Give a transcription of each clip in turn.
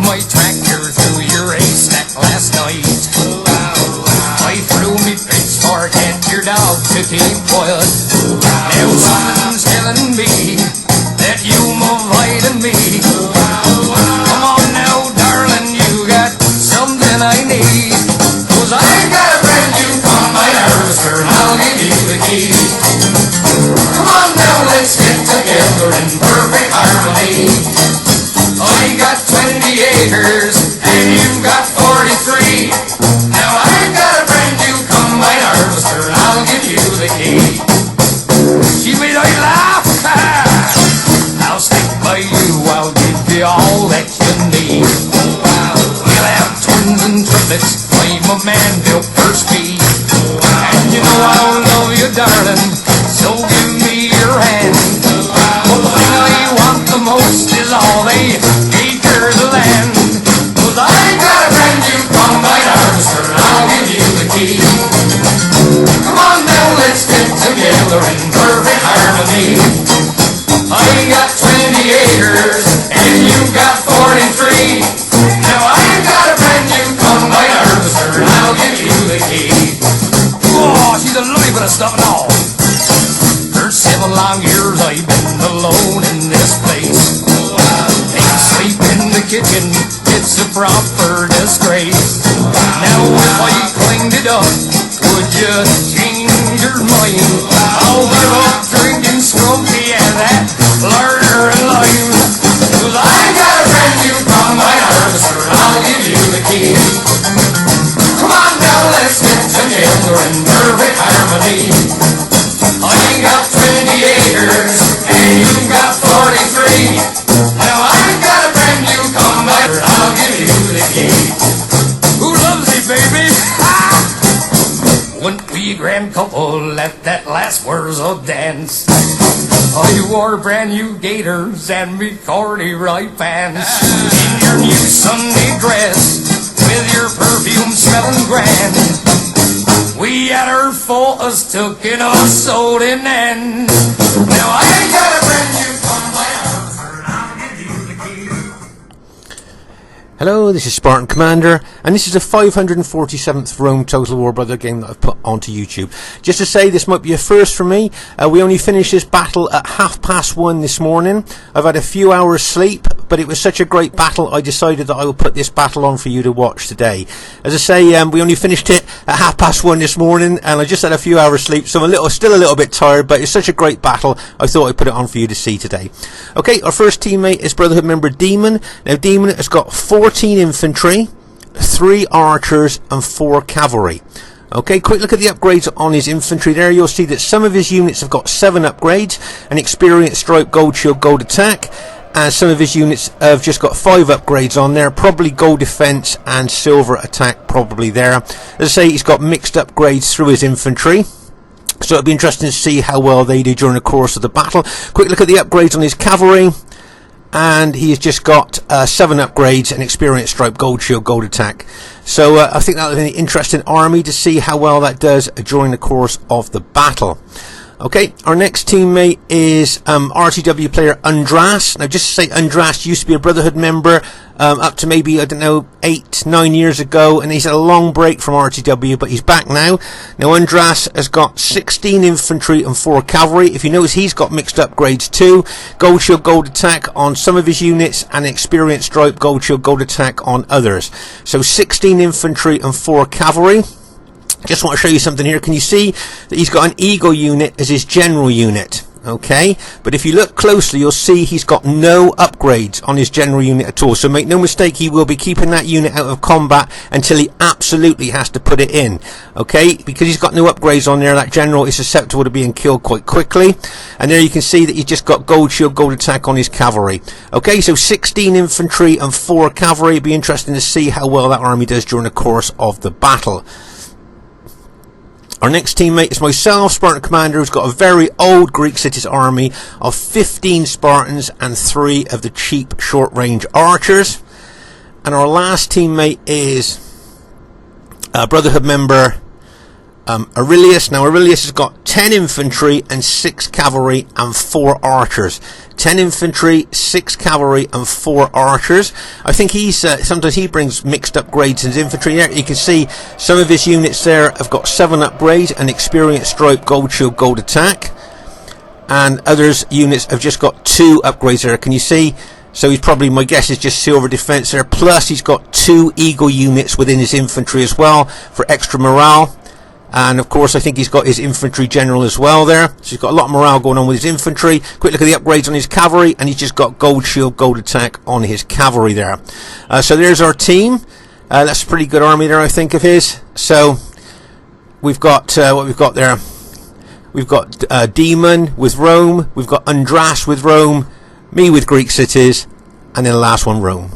my tractor through your haystack last night. I threw me pitchfork at your dog to keep quiet. Now something's telling me that you've avoided me. Come on now, darling, you got something I need. 'Cause I got a brand new combine harvester and I'll give you the key. Come on now, let's get together in perfect harmony. I got 20 acres and you've got 43. Now I've got a brand new combine harvester and I'll give you the key. She made I laugh. I'll stick by you, I'll give you all that you need. We'll have twins and triplets, I'm a man built for speed. And you know I'll love you, darling, so give me your hand. But the thing I want the most is all the acres of land. 'Cause I got a brand new combine harvester and I'll give you the key. Come on now, let's get together in perfect harmony. I got 20 acres and you've got 43. Now I got a brand new combine harvester and I'll give you the key. Oh, she's a lovely bit of stuff and all. For 7 long years I've been alone in this place. Ain't sleep in the kitchen, it's a proper disgrace. Now if I cleaned it up, would you change your mind? I'll give up drinking scrumpy and that larder and lime. 'Cause I got a brand new combine harvester and I'll give you the key. Come on now, let's get together in perfect harmony. I got 20 acres and you've got 43. Now I've got a brand new combine and I'll give you the key. Who loves me, baby? When we grand couple at that last Wurzel dance, I wore brand new gaiters and me corduroy pants. In your new Sunday dress, with your perfume smelling grand, we had our photos took in a sold in end. Now I got a brand new combine harvester and I'll give you the key. Hello, this is Spartan Commander, and this is the 547th Rome Total War Brother game that I've put onto YouTube. Just to say, this might be a first for me. We only finished this battle at 1:30 this morning. I've had a few hours sleep, but it was such a great battle, I decided that I will put this battle on for you to watch today. As I say, we only finished it at 1:30 this morning, and I just had a few hours sleep, so I'm still a little bit tired, but it's such a great battle, I thought I'd put it on for you to see today. Okay, our first teammate is Brotherhood member Demon. Now, Demon has got 14 infantry, 3 archers, and 4 cavalry. Okay, quick look at the upgrades on his infantry there. You'll see that some of his units have got 7 upgrades, an experience stripe, gold shield, gold attack, and some of his units have just got 5 upgrades on there, probably gold defense and silver attack probably there. As I say, he's got mixed upgrades through his infantry, so it'll be interesting to see how well they do during the course of the battle. Quick look at the upgrades on his cavalry, and he's just got 7 upgrades, an experience stripe, gold shield, gold attack. So I think that'll be an interesting army to see how well that does during the course of the battle. Okay, our next teammate is RTW player Undras. Now, just to say, Undras used to be a Brotherhood member up to maybe, I don't know, 8-9 years ago, and he's had a long break from RTW, but he's back now. Now, Undras has got 16 infantry and 4 cavalry. If you notice, he's got mixed upgrades too. Gold shield, gold attack on some of his units, and experience stripe, gold shield, gold attack on others. So 16 infantry and 4 cavalry. Just want to show you something here. Can you see that he's got an Eagle unit as his general unit? Okay, but if you look closely, you'll see he's got no upgrades on his general unit at all. So make no mistake, he will be keeping that unit out of combat until he absolutely has to put it in. Okay, because he's got no upgrades on there, that general is susceptible to being killed quite quickly. And there you can see that he's just got gold shield, gold attack on his cavalry. Okay, so 16 infantry and 4 cavalry. It'll be interesting to see how well that army does during the course of the battle. Our next teammate is myself, Spartan Commander, who's got a very old Greek cities army of 15 Spartans and 3 of the cheap short-range archers. And our last teammate is Brotherhood member Aurelius. Now Aurelius has got 10 infantry and 6 cavalry and 4 archers. 10 infantry, 6 cavalry and 4 archers. I think he's sometimes he brings mixed upgrades in his infantry there. You can see some of his units there have got 7 upgrades, an experience stripe, gold shield, gold attack, and others units have just got 2 upgrades there. Can you see? So he's probably, my guess is just silver defense there, plus he's got 2 eagle units within his infantry as well for extra morale. And of course I think he's got his infantry general as well there. So he's got a lot of morale going on with his infantry. Quick look at the upgrades on his cavalry, and he's just got gold shield, gold attack on his cavalry there. So there's our team. That's a pretty good army there, I think, of his. So we've got what we've got there. We've got Demon with Rome. We've got Andras with Rome. Me with Greek cities. And then the last one, Rome.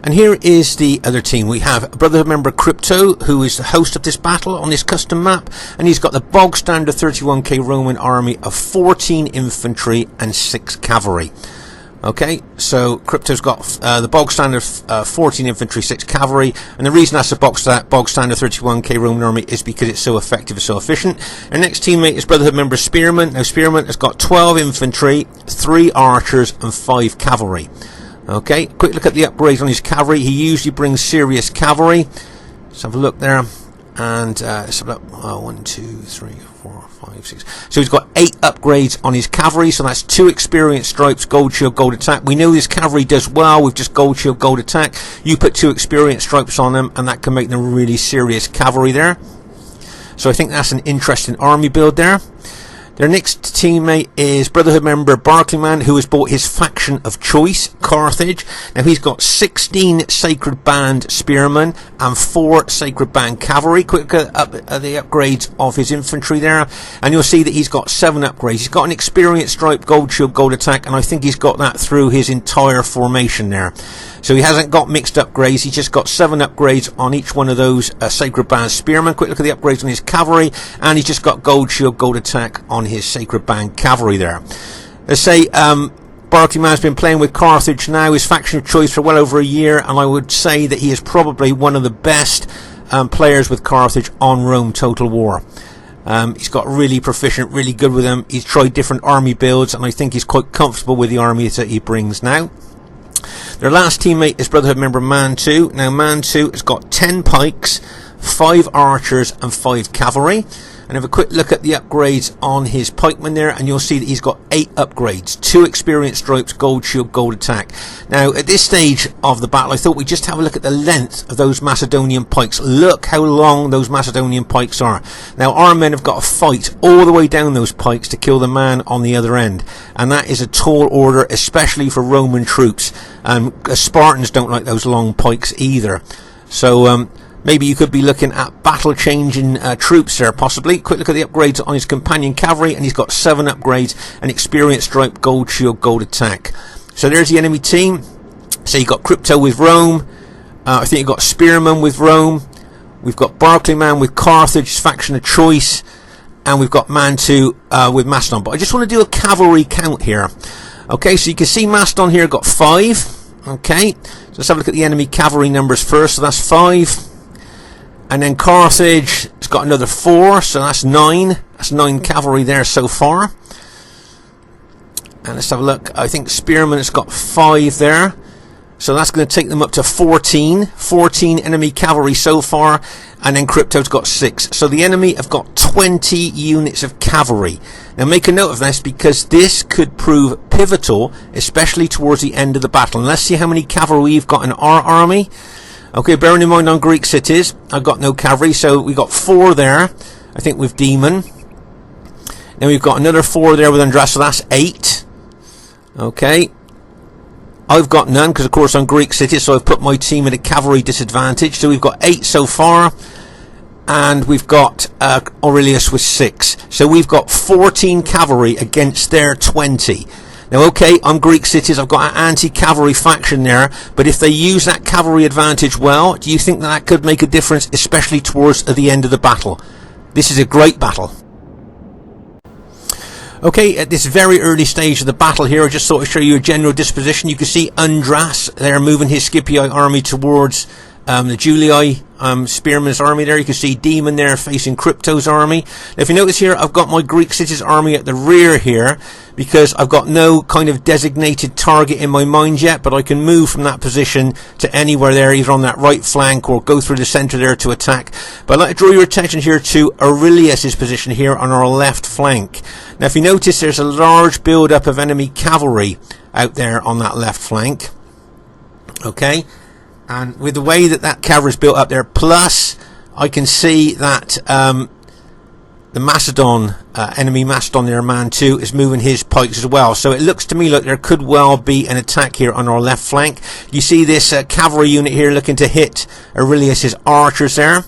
And here is the other team. We have Brotherhood member Crypto, who is the host of this battle on this custom map, and he's got the bog standard 31k Roman army of 14 infantry and 6 cavalry. Okay, so Crypto's got the bog standard 14 infantry, 6 cavalry, and the reason that's a bog standard 31k Roman army is because it's so effective and so efficient. Our next teammate is Brotherhood member Spearman. Now Spearman has got 12 infantry, 3 archers and 5 cavalry. Okay, quick look at the upgrades on his cavalry. He usually brings serious cavalry. Let's have a look there. And let's have a look. 1, 2, 3, 4, 5, 6. So he's got 8 upgrades on his cavalry. So that's 2 experience stripes, gold shield, gold attack. We know this cavalry does well with just gold shield, gold attack. You put 2 experience stripes on them, and that can make them really serious cavalry there. So I think that's an interesting army build there. Their next teammate is Brotherhood member Barclayman, who has bought his faction of choice, Carthage. Now he's got 16 Sacred Band Spearmen and 4 Sacred Band Cavalry. Quick look at the upgrades of his infantry there, and you'll see that he's got 7 upgrades. He's got an experience stripe, gold shield, gold attack, and I think he's got that through his entire formation there. So he hasn't got mixed upgrades, he's just got 7 upgrades on each one of those Sacred Band Spearmen. Quick look at the upgrades on his cavalry, and he's just got gold shield, gold attack on his Sacred Band Cavalry there. Let's say Barclayman's been playing with Carthage now, his faction of choice, for well over a year, and I would say that he is probably one of the best players with Carthage on Rome Total War. He's got really proficient, really good with them. He's tried different army builds, and I think he's quite comfortable with the armies that he brings now. Their last teammate is Brotherhood member Man 2. Now Man 2 has got 10 pikes, 5 archers and 5 cavalry. And have a quick look at the upgrades on his pikeman there, and you'll see that he's got 8 upgrades, 2 experience stripes, gold shield, gold attack. Now at this stage of the battle I thought we'd just have a look at the length of those Macedonian pikes. Look how long those Macedonian pikes are. Now our men have got to fight all the way down those pikes to kill the man on the other end, and that is a tall order, especially for Roman troops. Spartans don't like those long pikes either. So maybe you could be looking at battle-changing troops there, possibly. Quick look at the upgrades on his companion cavalry, and he's got 7 upgrades, an experience stripe, gold shield, gold attack. So there's the enemy team. So you've got Crypto with Rome. I think you've got Spearman with Rome. We've got Barclayman with Carthage, his faction of choice. And we've got Man 2 with Macedon. But I just want to do a cavalry count here. Okay, so you can see Macedon here got 5. Okay, so let's have a look at the enemy cavalry numbers first. So that's 5. And then Carthage has got another 4, so that's 9. That's 9 cavalry there so far. And let's have a look. I think Spearman has got 5 there. So that's going to take them up to 14. 14 enemy cavalry so far. And then Crypto's got 6. So the enemy have got 20 units of cavalry. Now make a note of this, because this could prove pivotal, especially towards the end of the battle. And let's see how many cavalry we've got in our army. Okay, bearing in mind on Greek cities, I've got no cavalry, so we've got 4 there, I think, with Demon. Then we've got another 4 there with Andras, so that's 8. Okay. I've got none, because of course I'm Greek cities, so I've put my team at a cavalry disadvantage. So we've got 8 so far, and we've got Aurelius with 6. So we've got 14 cavalry against their 20. Now, okay, I'm Greek cities, I've got an anti-cavalry faction there, but if they use that cavalry advantage well, do you think that could make a difference, especially towards the end of the battle? This is a great battle. Okay, at this very early stage of the battle here, I just thought I'd show you a general disposition. You can see Andras there moving his Scipii army towards the Julii Spearman's army there. You can see Demon there facing Crypto's army. Now, if you notice here, I've got my Greek cities army at the rear here because I've got no kind of designated target in my mind yet, but I can move from that position to anywhere there, either on that right flank or go through the centre there to attack. But I'd like to draw your attention here to Aurelius's position here on our left flank. Now, if you notice, there's a large build-up of enemy cavalry out there on that left flank. Okay, and with the way that that cavalry is built up there, plus I can see that the Macedon, enemy Macedon there, man 2, is moving his pikes as well. So it looks to me like there could well be an attack here on our left flank. You see this cavalry unit here looking to hit Aurelius's archers there.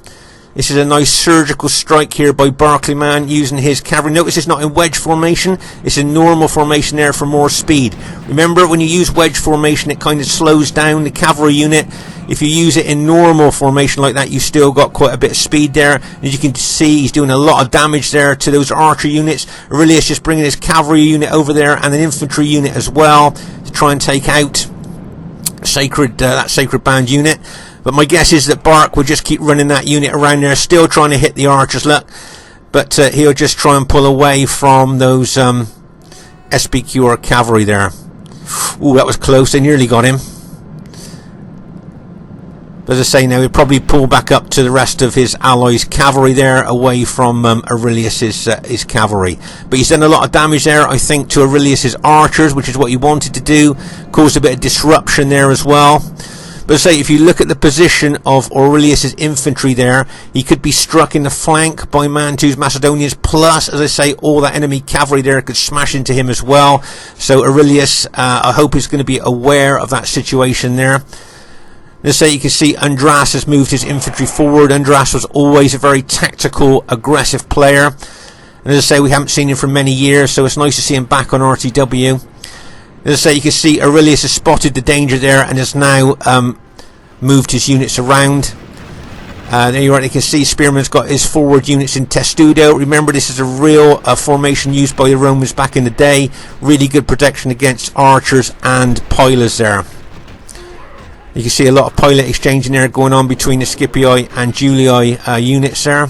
This is a nice surgical strike here by Barclayman using his cavalry. Notice it's not in wedge formation, it's in normal formation there for more speed. Remember, when you use wedge formation, it kind of slows down the cavalry unit. If you use it in normal formation like that, you still got quite a bit of speed there. As you can see, he's doing a lot of damage there to those archer units. Aurelius just bringing his cavalry unit over there and an infantry unit as well to try and take out that sacred band unit. But my guess is that Bark will just keep running that unit around there, still trying to hit the archers, look. But he'll just try and pull away from those SBQR cavalry there. Ooh, that was close, they nearly got him. But as I say now, he'll probably pull back up to the rest of his allies' cavalry there, away from Aurelius's his cavalry. But he's done a lot of damage there, I think, to Aurelius's archers, which is what he wanted to do. Caused a bit of disruption there as well. But say, if you look at the position of Aurelius's infantry there, he could be struck in the flank by Man 2's Macedonians, plus, as I say, all that enemy cavalry there could smash into him as well. So Aurelius, I hope, is going to be aware of that situation there. Let's say you can see Andras has moved his infantry forward. Andras was always a very tactical, aggressive player. And as I say, we haven't seen him for many years, so it's nice to see him back on RTW. As I say, you can see Aurelius has spotted the danger there and has now moved his units around. There you are, you can see Spearman's got his forward units in Testudo. Remember, this is a real formation used by the Romans back in the day. Really good protection against archers and pilers there. You can see a lot of pilot exchanging there going on between the Scipii and Julii units there.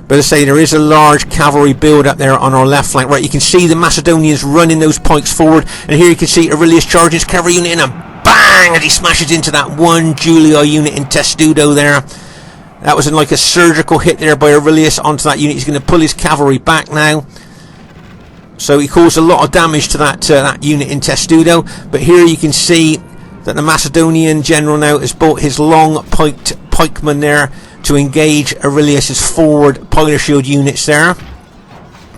But as I say, there is a large cavalry build up there on our left flank. Right, you can see the Macedonians running those pikes forward, and here you can see Aurelius charging his cavalry unit in, and bang, as he smashes into that one Julii unit in Testudo there. That was like a surgical hit there by Aurelius onto that unit. He's going to pull his cavalry back now. So he caused a lot of damage to that unit in Testudo. But here you can see that the Macedonian general now has brought his long pikemen there to engage Aurelius's forward piler shield units there.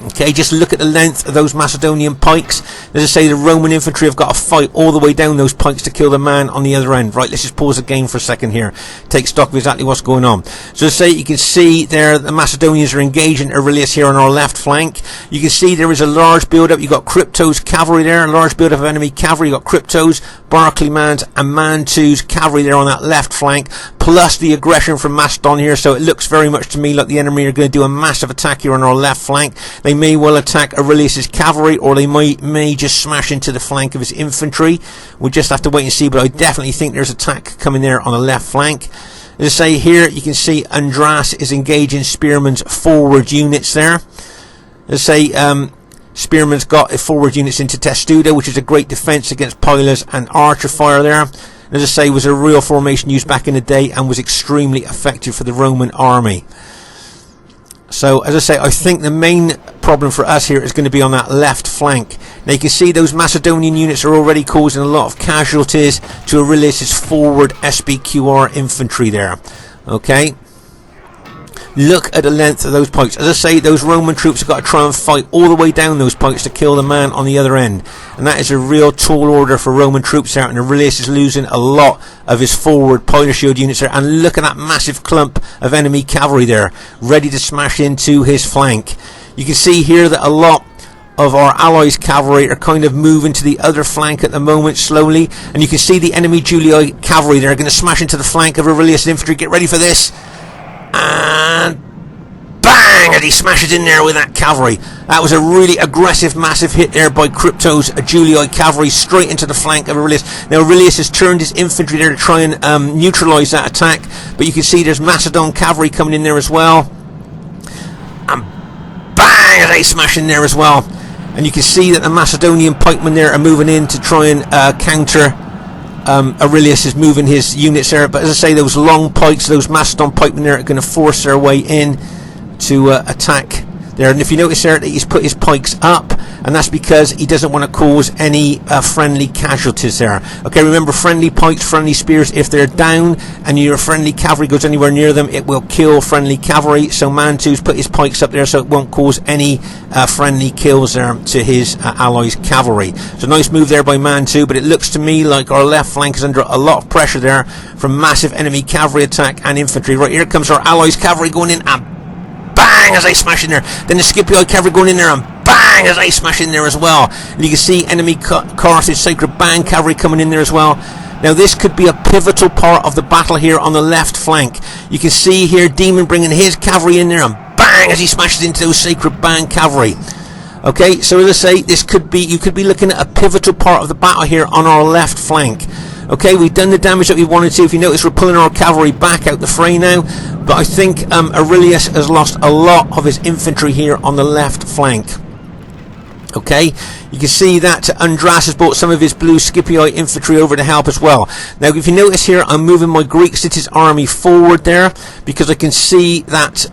Okay, just look at the length of those Macedonian pikes. As I say, the Roman infantry have got to fight all the way down those pikes to kill the man on the other end. Right, let's just pause the game for a second here. Take stock of exactly what's going on. So as I say, you can see there the Macedonians are engaging Aurelius here on our left flank. You can see there is a large build-up. You've got Crypto's cavalry there, a large build-up of enemy cavalry. You've got Crypto's, Barclayman's and Man 2's cavalry there on that left flank, plus the aggression from Macedon here. So it looks very much to me like the enemy are going to do a massive attack here on our left flank. They may well attack Aurelius's cavalry, or they may just smash into the flank of his infantry. We'll just have to wait and see, but I definitely think there's attack coming there on the left flank. As I say, here you can see Andras is engaging Spearman's forward units there. As I say, Spearman's got forward units into Testudo, which is a great defence against pilers and archer fire there. As I say, was a real formation used back in the day and was extremely effective for the Roman army. So, as I say, I think the main problem for us here is going to be on that left flank. Now you can see those Macedonian units are already causing a lot of casualties to Aurelius's forward SBQR infantry there. Okay. Look at the length of those pikes. As I say, those Roman troops have got to try and fight all the way down those pikes to kill the man on the other end. And that is a real tall order for Roman troops out. And Aurelius is losing a lot of his forward piler shield units there. And look at that massive clump of enemy cavalry there, ready to smash into his flank. You can see here that a lot of our allies' cavalry are kind of moving to the other flank at the moment slowly. And you can see the enemy Julii cavalry there are going to smash into the flank of Aurelius' infantry. Get ready for this. And bang, as he smashes in there with that cavalry. That was a really aggressive, massive hit there by Crypto's Julii cavalry straight into the flank of Aurelius. Now Aurelius has turned his infantry there to try and neutralise that attack, but you can see there's Macedon cavalry coming in there as well. And bang, as they smash in there as well. And you can see that the Macedonian pikemen there are moving in to try and counter. Aurelius is moving his units there, but as I say, those long pikes, those Macedon pikemen there are going to force their way in to attack there. And if you notice there that he's put his pikes up, and that's because he doesn't want to cause any friendly casualties there. Okay, remember, friendly pikes, friendly spears, if they're down and your friendly cavalry goes anywhere near them, it will kill friendly cavalry. So Mantu's put his pikes up there so it won't cause any friendly kills there to his allies' cavalry. So nice move there by Mantu, but it looks to me like our left flank is under a lot of pressure there from massive enemy cavalry attack and infantry. Right, here comes our allies' cavalry going in, and bang, as they smash in there. Then the Scipii cavalry going in there, and bang, as they smash in there as well. And you can see enemy Carthage Sacred Band cavalry coming in there as well. Now this could be a pivotal part of the battle here on the left flank. You can see here Demon bringing his cavalry in there, and bang, as he smashes into those Sacred Band cavalry. Okay, so as I say, this could be, you could be looking at a pivotal part of the battle here on our left flank. Okay, we've done the damage that we wanted to. If you notice, we're pulling our cavalry back out the fray now, but I think Aurelius has lost a lot of his infantry here on the left flank. Okay, you can see that Andras has brought some of his blue Scipii infantry over to help as well. Now if you notice here, I'm moving my Greek cities army forward there because I can see that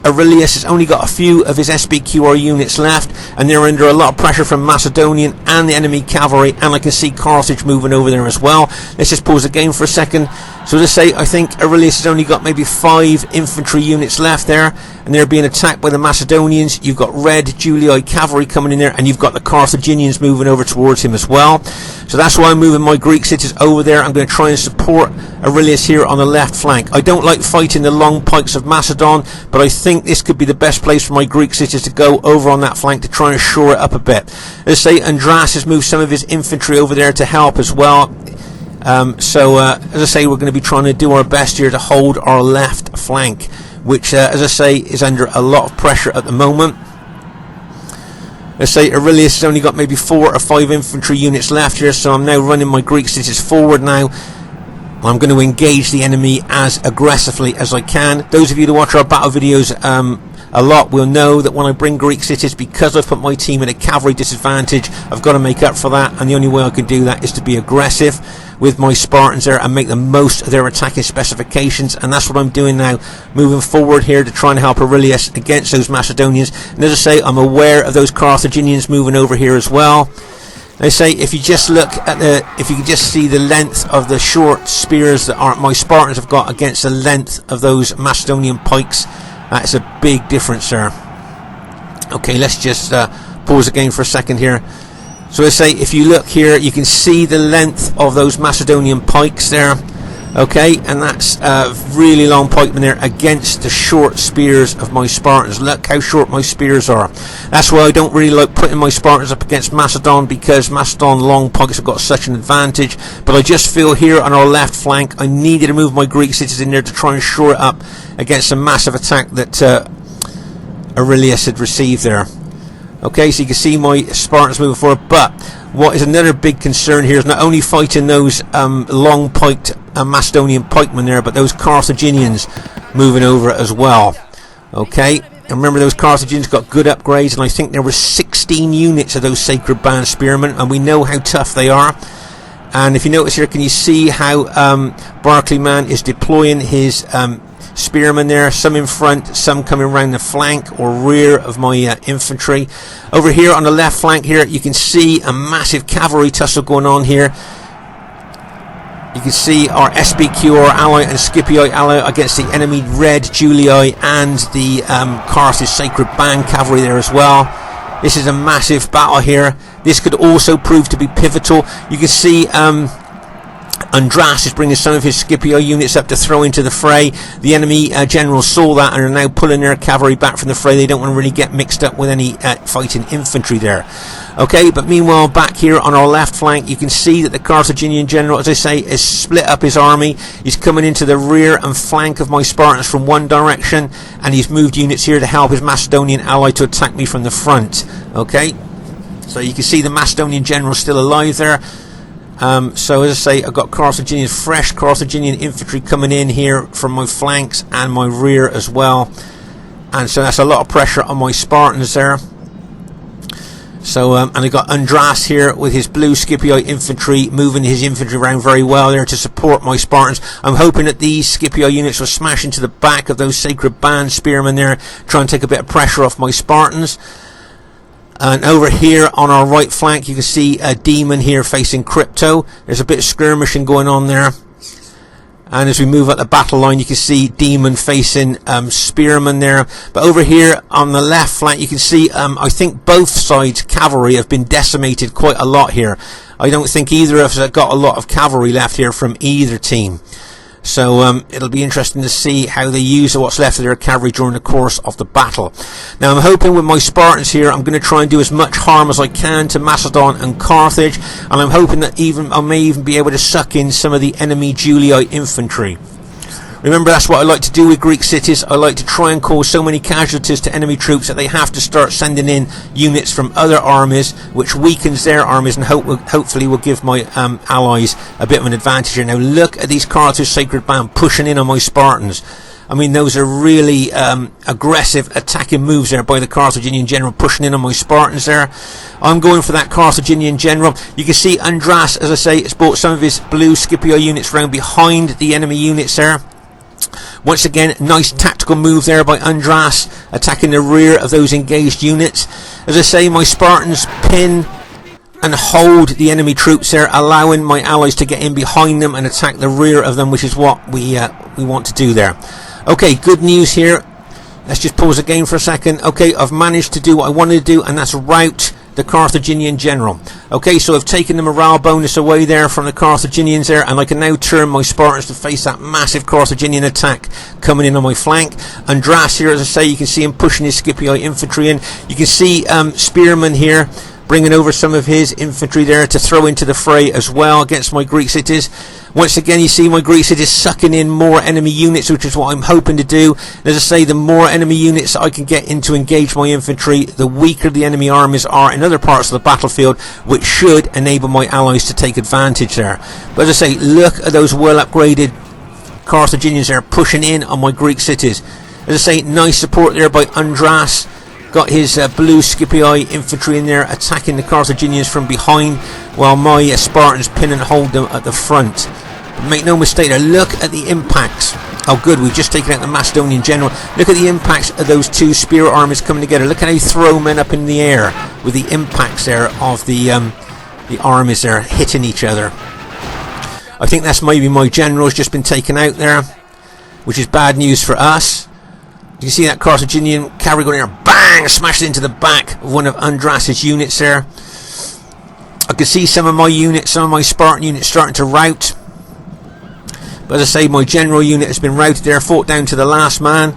Aurelius has only got a few of his SBQR units left, and they're under a lot of pressure from Macedonian and the enemy cavalry, and I can see Carthage moving over there as well. Let's just pause the game for a second. So to say, I think Aurelius has only got maybe 5 infantry units left there, and they're being attacked by the Macedonians. You've got red Julii cavalry coming in there, and you've got the Carthaginians moving over towards him as well. So that's why I'm moving my Greek cities over there. I'm going to try and support Aurelius here on the left flank. I don't like fighting the long pikes of Macedon, but I think this could be the best place for my Greek cities to go over on that flank to try and shore it up a bit. Let's say Andras has moved some of his infantry over there to help as well. As I say, we're going to be trying to do our best here to hold our left flank, which, as I say, is under a lot of pressure at the moment. Let's say Aurelius has only got maybe 4 or 5 infantry units left here, so I'm now running my Greek cities forward now. I'm going to engage the enemy as aggressively as I can. Those of you that watch our battle videos a lot will know that when I bring Greek cities, because I've put my team at a cavalry disadvantage, I've got to make up for that, and the only way I can do that is to be aggressive with my Spartans there and make the most of their attacking specifications, and that's what I'm doing now, moving forward here to try and help Aurelius against those Macedonians. And as I say, I'm aware of those Carthaginians moving over here as well. They say if you just look at if you can just see the length of the short spears that my Spartans have got against the length of those Macedonian pikes, that's a big difference there. Okay, let's just pause the game for a second here. So I say if you look here, you can see the length of those Macedonian pikes there. Okay, and that's really long pikemen there against the short spears of my Spartans. Look how short my spears are. That's why I don't really like putting my Spartans up against Macedon, because Macedon long pikes have got such an advantage. But I just feel here on our left flank, I needed to move my Greek cities in there to try and shore it up against a massive attack that Aurelius had received there. Okay, so you can see my Spartans moving forward, but what is another big concern here is not only fighting those long piked Macedonian pikemen there, but those Carthaginians moving over as well. Okay, and remember those Carthaginians got good upgrades, and I think there were 16 units of those Sacred Band spearmen, and we know how tough they are. And if you notice here, can you see how Barclayman is deploying his spearmen there, some in front, some coming around the flank or rear of my infantry. Over here on the left flank here, you can see a massive cavalry tussle going on here. You can see our SBQR ally and Scipii ally against the enemy red Julii and the Carthage Sacred Band cavalry there as well. This is a massive battle here. This could also prove to be pivotal. You can see Andras is bringing some of his Scipio units up to throw into the fray. The enemy generals saw that and are now pulling their cavalry back from the fray. They don't want to really get mixed up with any fighting infantry there. Okay, but meanwhile back here on our left flank you can see that the Carthaginian general, as I say, has split up his army. He's coming into the rear and flank of my Spartans from one direction, and he's moved units here to help his Macedonian ally to attack me from the front. Okay, so you can see the Macedonian general still alive there. So as I say, I've got fresh Carthaginian infantry coming in here from my flanks and my rear as well, and so that's a lot of pressure on my Spartans there. So and I got Andras here with his blue Scipio infantry moving his infantry around very well there to support my Spartans. I'm hoping that these Scipio units will smash into the back of those sacred band spearmen there, try and take a bit of pressure off my Spartans. And over here on our right flank you can see a demon here facing Crypto. There's a bit of skirmishing going on there, and as we move up the battle line you can see demon facing spearmen there. But over here on the left flank you can see I think both sides cavalry have been decimated quite a lot here. I don't think either of us have got a lot of cavalry left here from either team. So it'll be interesting to see how they use what's left of their cavalry during the course of the battle. Now I'm hoping with my Spartans here I'm going to try and do as much harm as I can to Macedon and Carthage, and I'm hoping that I may even be able to suck in some of the enemy Julii infantry. Remember, that's what I like to do with Greek cities. I like to try and cause so many casualties to enemy troops that they have to start sending in units from other armies, which weakens their armies and hopefully will give my allies a bit of an advantage here. Now look at these Carthage Sacred Band pushing in on my Spartans. I mean, those are really aggressive attacking moves there by the Carthaginian general, pushing in on my Spartans there. I'm going for that Carthaginian general. You can see Andras, as I say, has brought some of his blue Scipio units round behind the enemy units there. Once again, nice tactical move there by Andras, attacking the rear of those engaged units. As I say, my Spartans pin and hold the enemy troops there, allowing my allies to get in behind them and attack the rear of them, which is what we want to do there. Okay, good news here. Let's just pause the game for a second. Okay, I've managed to do what I wanted to do, and that's rout the Carthaginian general. Okay, so I've taken the morale bonus away there from the Carthaginians there, and I can now turn my Spartans to face that massive Carthaginian attack coming in on my flank. Andras here, as I say, you can see him pushing his Scipio infantry in. You can see Spearman here bringing over some of his infantry there to throw into the fray as well against my Greek cities. Once again, you see my Greek cities sucking in more enemy units, which is what I'm hoping to do. As I say, the more enemy units I can get in to engage my infantry, the weaker the enemy armies are in other parts of the battlefield, which should enable my allies to take advantage there. But as I say, look at those well upgraded Carthaginians there pushing in on my Greek cities. As I say, nice support there by Andras. Got his blue Scipii infantry in there attacking the Carthaginians from behind, while my Spartans pin and hold them at the front. But make no mistake there, look at the impacts. Oh good, we've just taken out the Macedonian general. Look at the impacts of those two spear armies coming together. Look at how they throw men up in the air with the impacts there of the armies there hitting each other. I think that's maybe my general's just been taken out there, which is bad news for us. You can see that Carthaginian cavalry going there, bang, smashed into the back of one of Andras's units there. I can see some of my units, some of my Spartan units starting to rout. But as I say, my general unit has been routed there, fought down to the last man,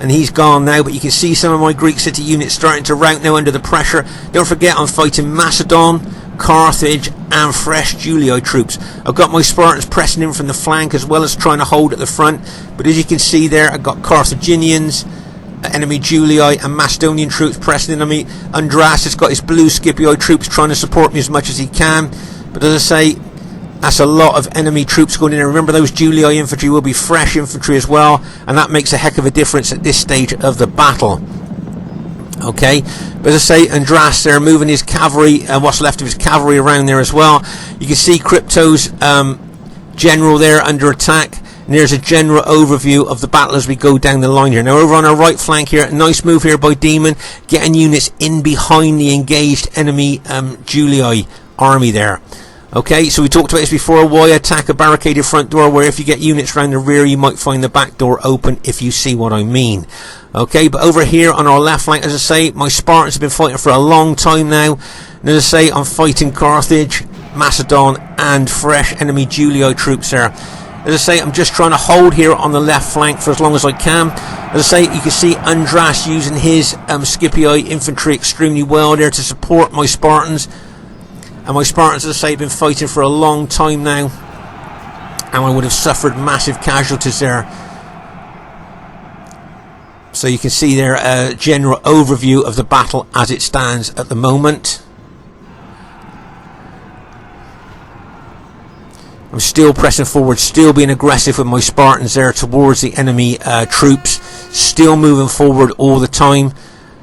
and he's gone now. But you can see some of my Greek city units starting to rout now under the pressure. Don't forget, I'm fighting Macedon, Carthage and fresh Julii troops. I've got my Spartans pressing in from the flank as well as trying to hold at the front, but as you can see there, I've got Carthaginians, enemy Julii and Macedonian troops pressing in on me. Andras has got his blue Scipii troops trying to support me as much as he can, but as I say, that's a lot of enemy troops going in. And remember, those Julii infantry will be fresh infantry as well, and that makes a heck of a difference at this stage of the battle. Okay, but as I say, Andras there moving his cavalry and what's left of his cavalry around there as well. You can see Crypto's general there under attack, and there's a general overview of the battle as we go down the line here. Now over on our right flank here, a nice move here by Demon, getting units in behind the engaged enemy Julii army there. Okay, so we talked about this before, why attack a barricaded front door, where if you get units around the rear you might find the back door open, if you see what I mean. Okay, but over here on our left flank, as I say, my Spartans have been fighting for a long time now, and as I say, I'm fighting Carthage, Macedon and fresh enemy Julio troops there. As I say, I'm just trying to hold here on the left flank for as long as I can. As I say, you can see Andras using his Scipii infantry extremely well there to support my Spartans. And my Spartans, as I say, have been fighting for a long time now, and I would have suffered massive casualties there. So you can see there a general overview of the battle as it stands at the moment. I'm still pressing forward, still being aggressive with my Spartans there towards the enemy troops, still moving forward all the time.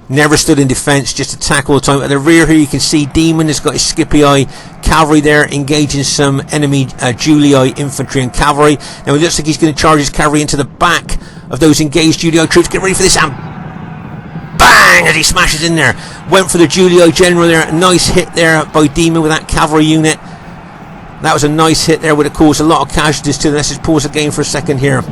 Never stood in defence, just attack all the time. At the rear here you can see Demon has got his Scipii cavalry there, engaging some enemy Julii infantry and cavalry. Now it looks like he's going to charge his cavalry into the back of those engaged Julii troops. Get ready for this, and bang, as he smashes in there. Went for the Julii general there. A nice hit there by Demon with that cavalry unit. That was a nice hit there, would have caused a lot of casualties to them. Let's just pause the game for a second here.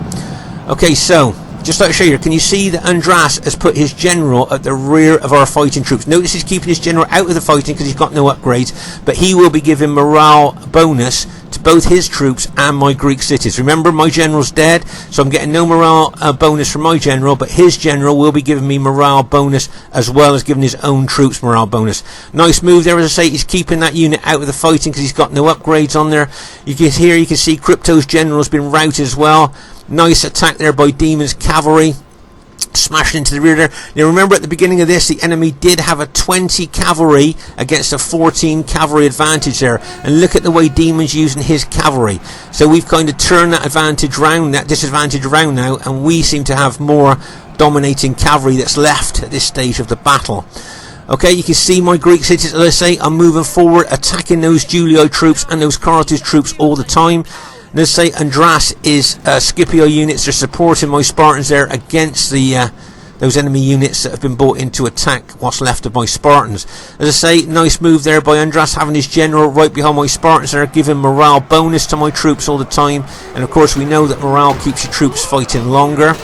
Okay, so just like to show you, can you see that Andras has put his general at the rear of our fighting troops? Notice he's keeping his general out of the fighting because he's got no upgrades, but he will be giving morale bonus to both his troops and my Greek cities. Remember, my general's dead, so I'm getting no morale bonus from my general, but his general will be giving me morale bonus as well as giving his own troops morale bonus. Nice move there. As I say, he's keeping that unit out of the fighting because he's got no upgrades on there. You can see Crypto's general has been routed as well. Nice attack there by Demon's cavalry, smashing into the rear there. Now remember, at the beginning of this, the enemy did have a 20 cavalry against a 14 cavalry advantage there, and look at the way Demon's using his cavalry. So we've kind of turned that advantage round, that disadvantage around now, and we seem to have more dominating cavalry that's left at this stage of the battle. Okay, you can see my Greek cities, as I say, are moving forward, attacking those Julii troops and those Carthage troops all the time. And as I say, Andras is Scipio units are supporting my Spartans there against the those enemy units that have been brought in to attack what's left of my Spartans. As I say, nice move there by Andras, having his general right behind my Spartans there, giving morale bonus to my troops all the time. And of course we know that morale keeps your troops fighting longer.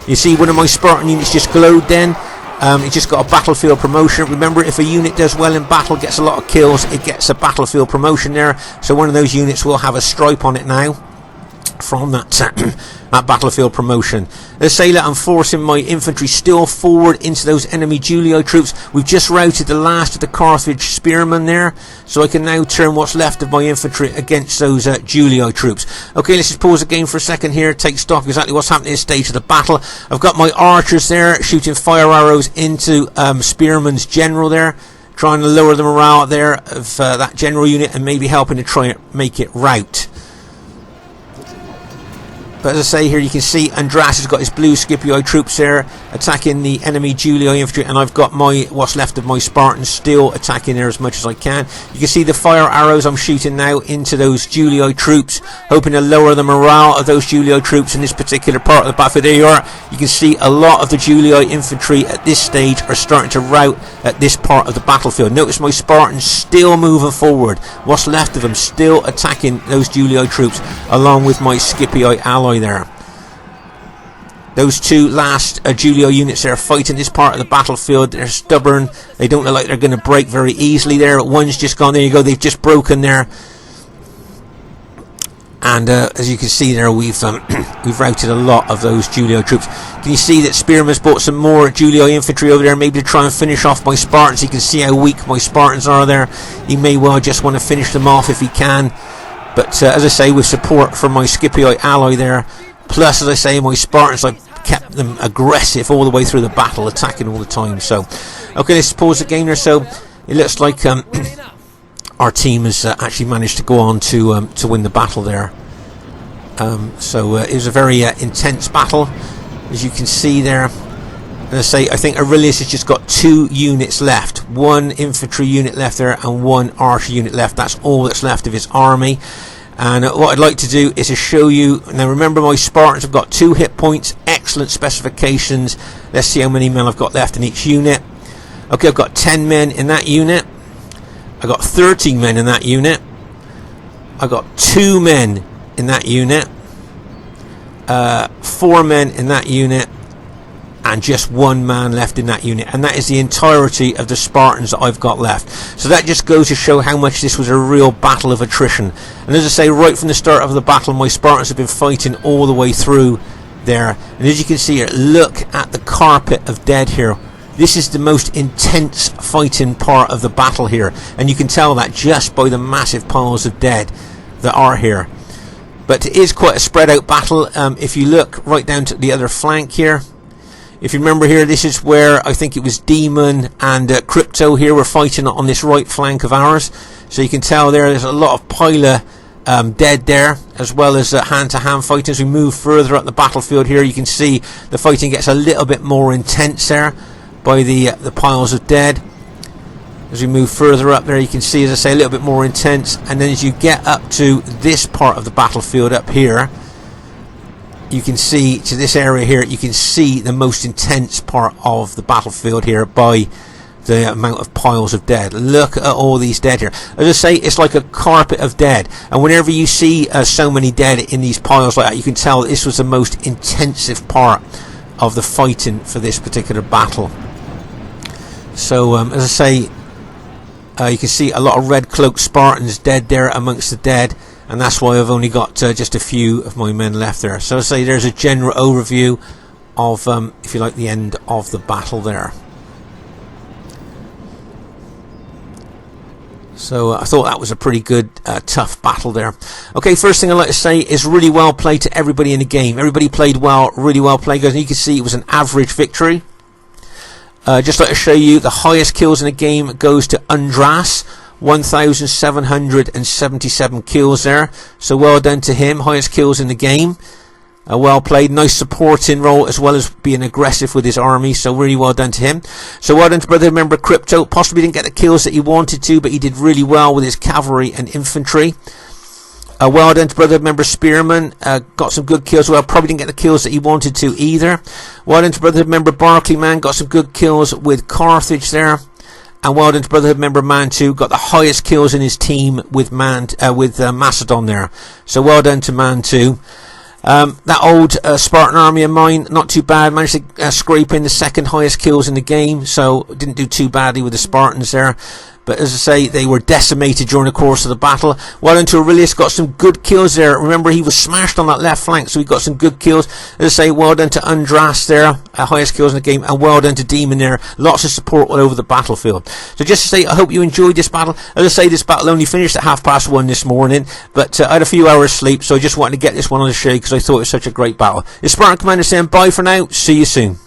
You see one of my Spartan units just glowed then. It just got a battlefield promotion. Remember, if a unit does well in battle, gets a lot of kills, it gets a battlefield promotion there. So one of those units will have a stripe on it now from that that battlefield promotion. Let's say that I'm forcing my infantry still forward into those enemy Julii troops. We've just routed the last of the Carthage spearmen there, so I can now turn what's left of my infantry against those Julii troops. Okay, let's just pause the game for a second here, take stock of exactly what's happening at this stage of the battle. I've got my archers there shooting fire arrows into spearman's general there, trying to lower the morale there of that general unit and maybe helping to try and make it rout. But as I say here, you can see Andras has got his blue Scipii troops there attacking the enemy Julii infantry, and I've got my what's left of my Spartans still attacking there as much as I can. You can see the fire arrows I'm shooting now into those Julii troops, hoping to lower the morale of those Julii troops in this particular part of the battlefield. There you are. You can see a lot of the Julii infantry at this stage are starting to rout at this part of the battlefield. Notice my Spartans still moving forward. What's left of them still attacking those Julii troops, along with my Scipii ally there. Those two last Julio units there fighting this part of the battlefield. They're stubborn. They don't look like they're going to break very easily there. One's just gone. There you go. They've just broken there. And as you can see there, we've routed a lot of those Julio troops. Can you see that Spearman's brought some more Julio infantry over there, maybe to try and finish off my Spartans? You can see how weak my Spartans are there. He may well just want to finish them off if he can. But as I say, with support from my Scipii ally there, plus, as I say, my Spartans, I've kept them aggressive all the way through the battle, attacking all the time. So, okay, let's pause the game there. So, it looks like our team has actually managed to go on to win the battle there. So, it was a very intense battle, as you can see there. As I say, I think Aurelius has just got 2 units left. 1 infantry unit left there and 1 archer unit left. That's all that's left of his army. And what I'd like to do is to show you. Now remember, my Spartans have got 2 hit points, excellent specifications. Let's see how many men I've got left in each unit. Okay, I've got 10 men in that unit. I've got 13 men in that unit. I've got 2 men in that unit. 4 men in that unit. and just one man left in that unit, and that is the entirety of the Spartans that I've got left. So that just goes to show how much this was a real battle of attrition. And as I say, right from the start of the battle, my Spartans have been fighting all the way through there. And as you can see here, look at the carpet of dead here. This is the most intense fighting part of the battle here, and you can tell that just by the massive piles of dead that are here. But it is quite a spread out battle. If you look right down to the other flank here, if you remember here, this is where I think it was Demon and Crypto here were fighting on this right flank of ours. So you can tell there's a lot of pile dead there, as well as hand-to-hand fighting. As we move further up the battlefield here, you can see the fighting gets a little bit more intense there by the piles of dead. As we move further up there, you can see, as I say, a little bit more intense. And then as you get up to this part of the battlefield up here, you can see to this area here, you can see the most intense part of the battlefield here by the amount of piles of dead. Look at all these dead here. As I say, it's like a carpet of dead, and whenever you see so many dead in these piles like that, you can tell this was the most intensive part of the fighting for this particular battle. So as I say, you can see a lot of red cloaked Spartans dead there amongst the dead, and that's why I've only got just a few of my men left there. So I say there's a general overview of, if you like, the end of the battle there. So I thought that was a pretty good, tough battle there. Okay, first thing I'd like to say is really well played to everybody in the game. Everybody played well, really well played, guys. And you can see it was an average victory. Just like to show you, the highest kills in the game goes to Andras. 1,777 kills there, so well done to him. Highest kills in the game. Well played, nice supporting role as well as being aggressive with his army, so really well done to him. So well done to brother member Crypto. Possibly didn't get the kills that he wanted to, but he did really well with his cavalry and infantry. Well done to brother member Spearman. Got some good kills. Well, probably didn't get the kills that he wanted to either. Well done to brother member Barclay Man. Got some good kills with Carthage there. And well done to brotherhood member Man 2, got the highest kills in his team with Macedon there. So well done to Man 2. That old Spartan army of mine, not too bad. Managed to scrape in the second highest kills in the game, so didn't do too badly with the Spartans there. But as I say, they were decimated during the course of the battle. Well done to Aurelius, got some good kills there. Remember, he was smashed on that left flank, so he got some good kills. As I say, well done to Andras there, highest kills in the game, and well done to Demon there. Lots of support all over the battlefield. So just to say, I hope you enjoyed this battle. As I say, this battle only finished at 1:30 this morning, but I had a few hours sleep, so I just wanted to get this one on the show because I thought it was such a great battle. It's Spartan Commander saying bye for now. See you soon.